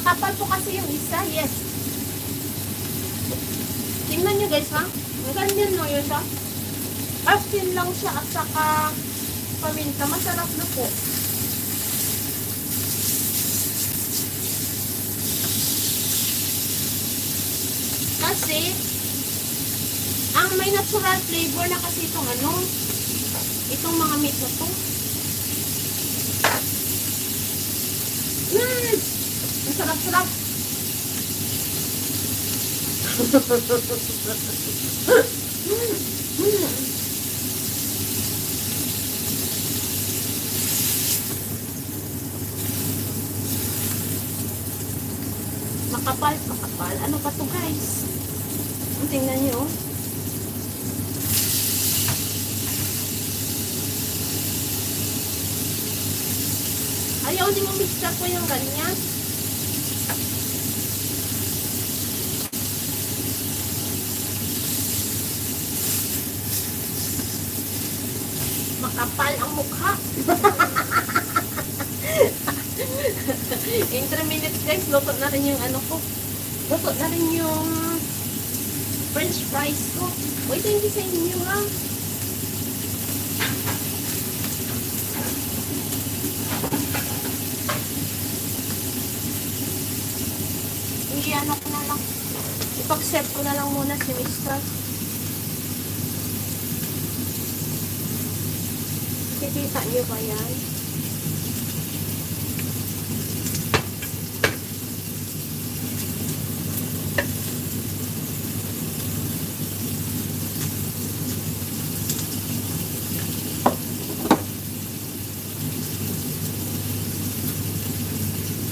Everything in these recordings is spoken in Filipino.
Makapal po kasi yung isa, yes. Tingnan nyo guys ha. Ang ganyan no yun ha. Asin lang siya at saka paminta. Masarap na po. Kasi, ang may natural flavor na kasi itong ano, itong mga meat na to. Ang sarap-sarap. Makapal, makapal. Ano pa to guys? Tingnan nyo. Ayaw din mo mixture ko yung ganyan. Makapal ang mukha. In 3 minutes guys, luto na rin yung ano ko. Luto na rin yung french fries ko. Uy, thank you sa inyo ha. Ano ko na lang. Ipag-set ko na lang muna si Mr. Kikita niyo ba yan?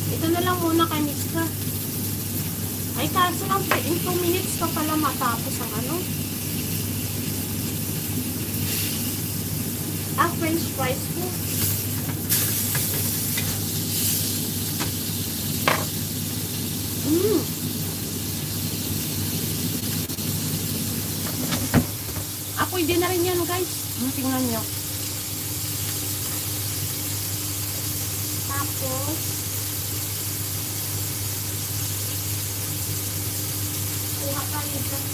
Ito na lang muna kay Mr. Ay, kaso lang, in 2 minutes pa pala matapos ang ano. French fries ko. Apoy din na rin yan, guys. Tingnan nyo. Tapos, kuha tayo dyan.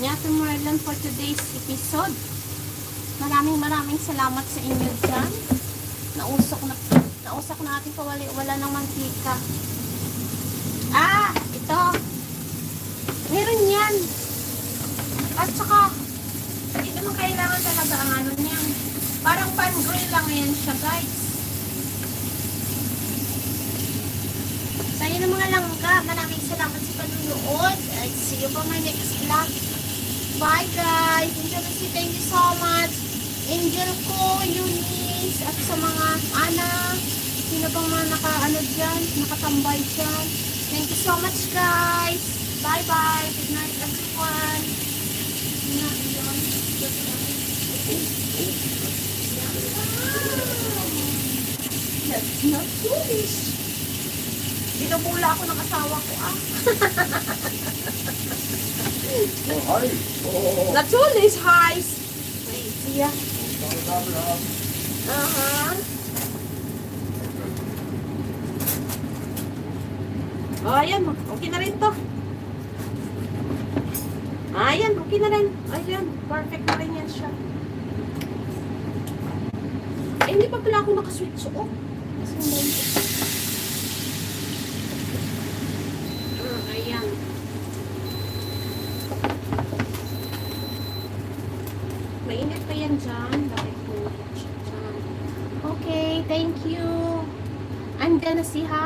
Ate Merlin for today's episode. Maraming salamat sa inyo dyan. Nausok na ating wala ng mantika. Ito. Meron yan. At saka, hindi naman kailangan talaga ang ano niyan. Parang pan-grill lang yan siya, guys. Sa inyo ng mga langga, maraming salamat sa panunood. See you for my next vlog. Bye guys! Thank you so much! Angel ko, Eunice, at sa mga anak, sino pang mga naka-ano dyan, nakatambay dyan. Thank you so much guys! Bye bye! Good night everyone! That's not foolish! Binubula ako ng asawa ko Oh, hi. Oh. Natürlich heiß. Wait, hier. Ayan, okay na rin to. Ayan, okay na rin. Ayan, perfect na rin yan siya. Hindi pa pala ako nakaswitch off. Ayan. Mainit pa yan dyan. Okay, thank you. I'm gonna see how